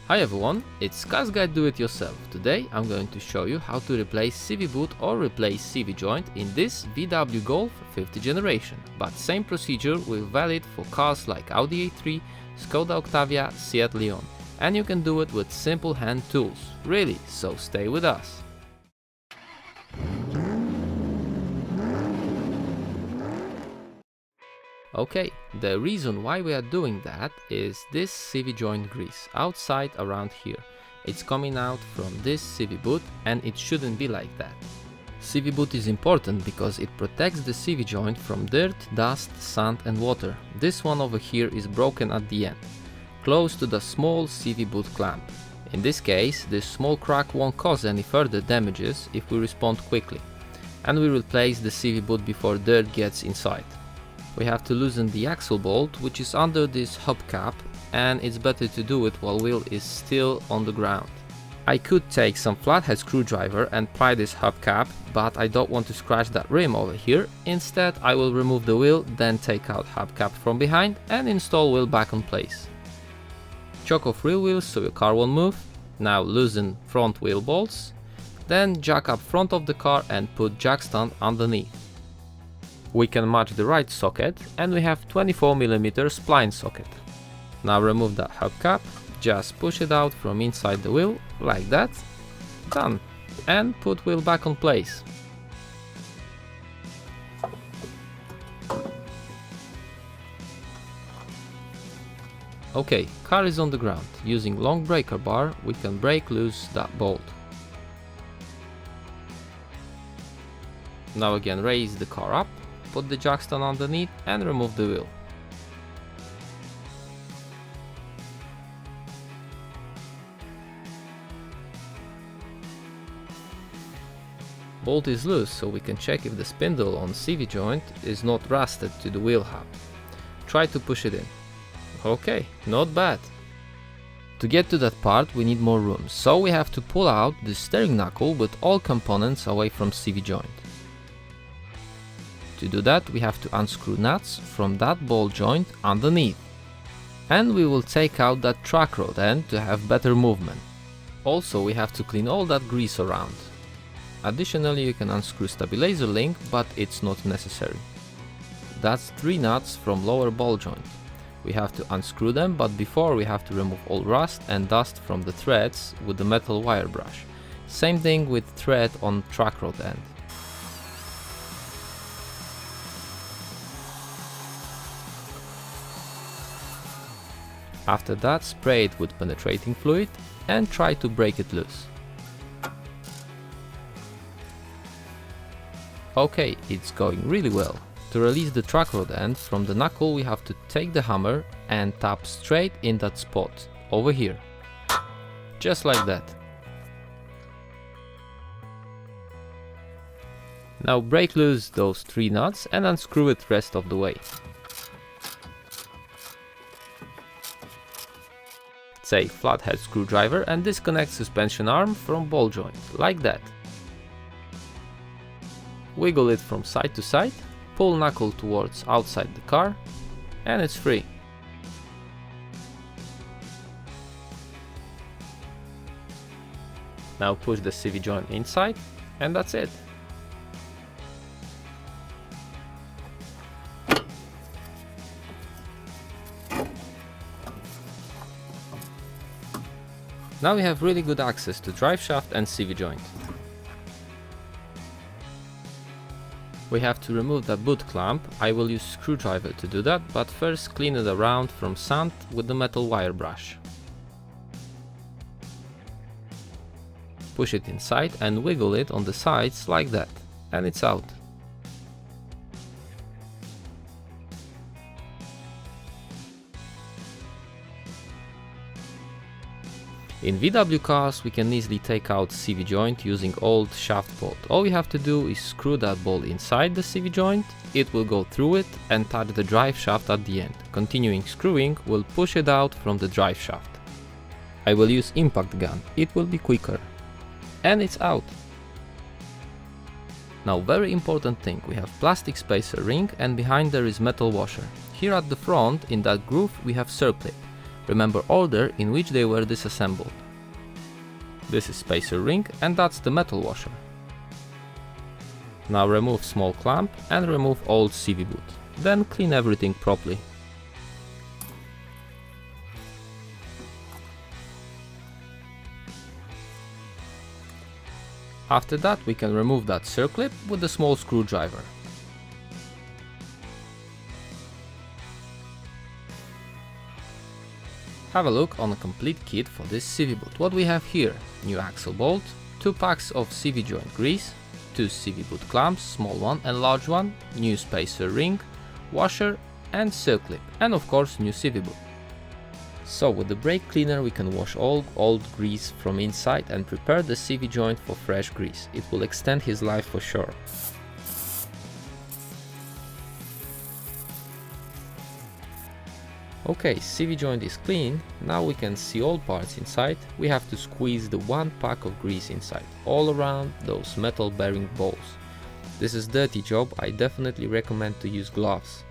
Hi everyone, it's Cars Guide Do It Yourself. Today I'm going to show you how to replace CV boot or replace CV joint in this VW Golf 5th generation. But same procedure will valid for cars like Audi A3, Skoda Octavia, Seat Leon. And you can do it with simple hand tools. Really, so stay with us. Okay, the reason why we are doing that is this CV joint grease outside around here. It's coming out from this CV boot and it shouldn't be like that. CV boot is important because it protects the CV joint from dirt, dust, sand and water. This one over here is broken at the end, close to the small CV boot clamp. In this case, this small crack won't cause any further damages if we respond quickly. And we replace the CV boot before dirt gets inside. We have to loosen the axle bolt, which is under this hubcap, and it's better to do it while wheel is still on the ground. I could take some flathead screwdriver and pry this hubcap, but I don't want to scratch that rim over here. Instead, I will remove the wheel, then take out hubcap from behind and install wheel back on place. Choke off rear wheels so your car won't move. Now loosen front wheel bolts, then jack up front of the car and put jack stand underneath. We can match the right socket and we have 24mm spline socket. Now remove that hubcap, just push it out from inside the wheel, like that, done, and put wheel back on place. Okay, car is on the ground. Using long breaker bar we can break loose that bolt. Now again raise the car up, put the jackstand underneath and remove the wheel. Bolt is loose, so we can check if the spindle on CV joint is not rusted to the wheel hub. Try to push it in. Okay, not bad. To get to that part we need more room, so we have to pull out the steering knuckle with all components away from CV joint. To do that we have to unscrew nuts from that ball joint underneath. And we will take out that track rod end to have better movement. Also we have to clean all that grease around. Additionally you can unscrew stabilizer link, but it's not necessary. That's 3 nuts from lower ball joint. We have to unscrew them, but before we have to remove all rust and dust from the threads with the metal wire brush. Same thing with thread on track rod end. After that, spray it with penetrating fluid and try to break it loose. Okay, it's going really well. To release the track rod end from the knuckle we have to take the hammer and tap straight in that spot, over here. Just like that. Now break loose those 3 nuts and unscrew it rest of the way. Take flathead screwdriver and disconnect suspension arm from ball joint, like that. Wiggle it from side to side, pull knuckle towards outside the car, and it's free. Now push the CV joint inside, and that's it. Now we have really good access to driveshaft and CV joint. We have to remove the boot clamp. I will use screwdriver to do that, but first clean it around from sand with the metal wire brush. Push it inside and wiggle it on the sides like that, and it's out. In VW cars we can easily take out CV joint using old shaft bolt. All we have to do is screw that bolt inside the CV joint, it will go through it and touch the drive shaft at the end. Continuing screwing will push it out from the drive shaft. I will use impact gun, it will be quicker. And it's out. Now very important thing, we have plastic spacer ring and behind there is metal washer. Here at the front in that groove we have circlip. Remember order in which they were disassembled. This is spacer ring and that's the metal washer. Now remove small clamp and remove old CV boot. Then clean everything properly. After that we can remove that circlip with a small screwdriver. Have a look on a complete kit for this CV boot. What we have here: new axle bolt, 2 packs of CV joint grease, 2 CV boot clamps, small one and large one, new spacer ring, washer and circlip, and of course new CV boot. So with the brake cleaner we can wash all old grease from inside and prepare the CV joint for fresh grease. It will extend his life for sure. Okay, CV joint is clean. Now we can see all parts inside. We have to squeeze the 1 pack of grease inside, all around those metal bearing balls. This is dirty job, I definitely recommend to use gloves.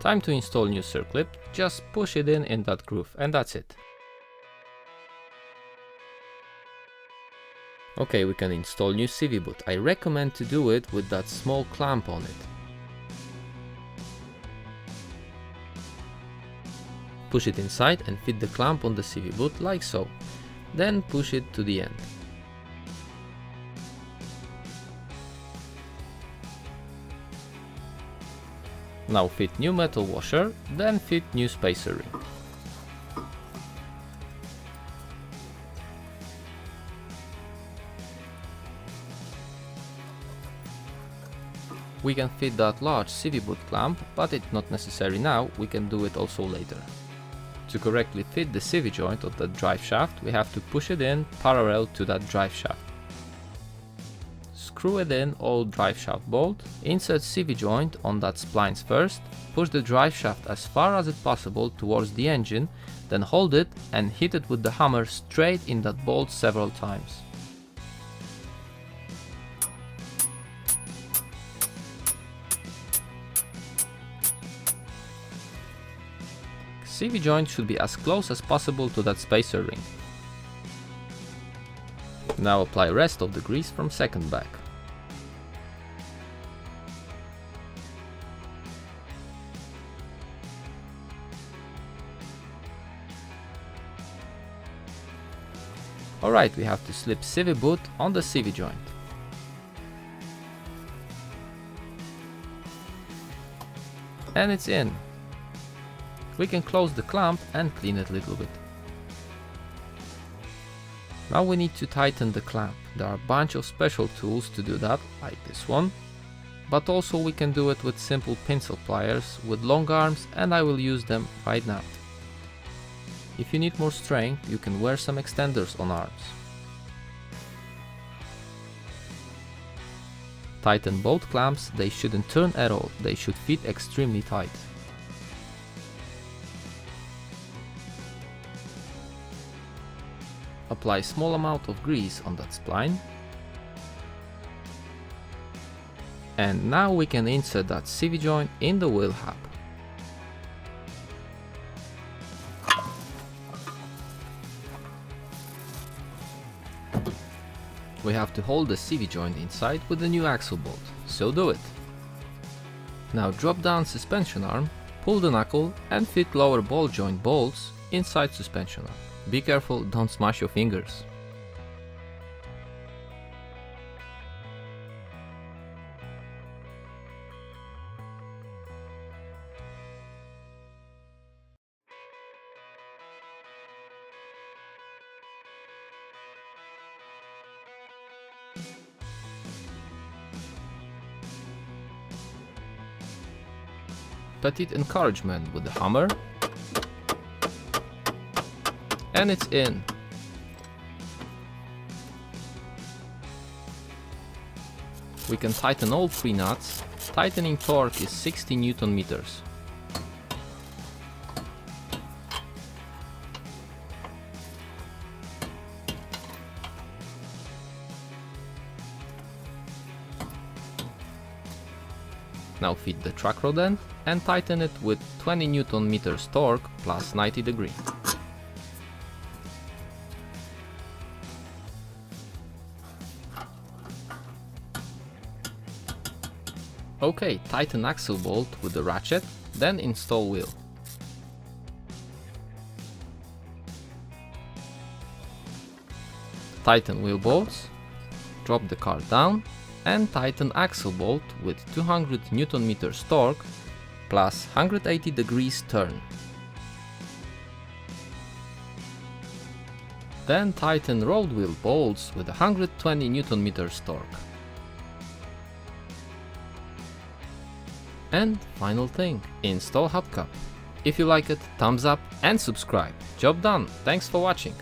Time to install new circlip, just push it in that groove and that's it. Okay, we can install new CV boot. I recommend to do it with that small clamp on it. Push it inside and fit the clamp on the CV boot like so. Then push it to the end. Now fit new metal washer, then fit new spacer ring. We can fit that large CV boot clamp, but it's not necessary now, we can do it also later. To correctly fit the CV joint of the drive shaft, we have to push it in parallel to that drive shaft. Screw it in old drive shaft bolt, insert CV joint on that splines first, push the drive shaft as far as it possible towards the engine, then hold it and hit it with the hammer straight in that bolt several times. CV joint should be as close as possible to that spacer ring. Now apply rest of the grease from second back. Alright, we have to slip CV boot on the CV joint. And it's in. We can close the clamp and clean it a little bit. Now we need to tighten the clamp. There are a bunch of special tools to do that, like this one. But also we can do it with simple pencil pliers with long arms, and I will use them right now. If you need more strength, you can wear some extenders on arms. Tighten both clamps, they shouldn't turn at all, they should fit extremely tight. Apply small amount of grease on that spline. And now we can insert that CV joint in the wheel hub. We have to hold the CV joint inside with the new axle bolt, so do it. Now drop down suspension arm, pull the knuckle and fit lower ball joint bolts inside suspension arm. Be careful, don't smash your fingers. Petit encouragement with the hammer. And it's in. We can tighten all 3 nuts. Tightening torque is 60 Newton meters. Now fit the track rod end and tighten it with 20 Nm torque plus 90 degrees. OK, tighten axle bolt with the ratchet, then install wheel. Tighten wheel bolts, drop the car down, and tighten axle bolt with 200 Nm torque plus 180 degrees turn. Then tighten road wheel bolts with 120 Nm torque. And final thing, install hubcap. If you like it, thumbs up and subscribe. Job done. Thanks for watching.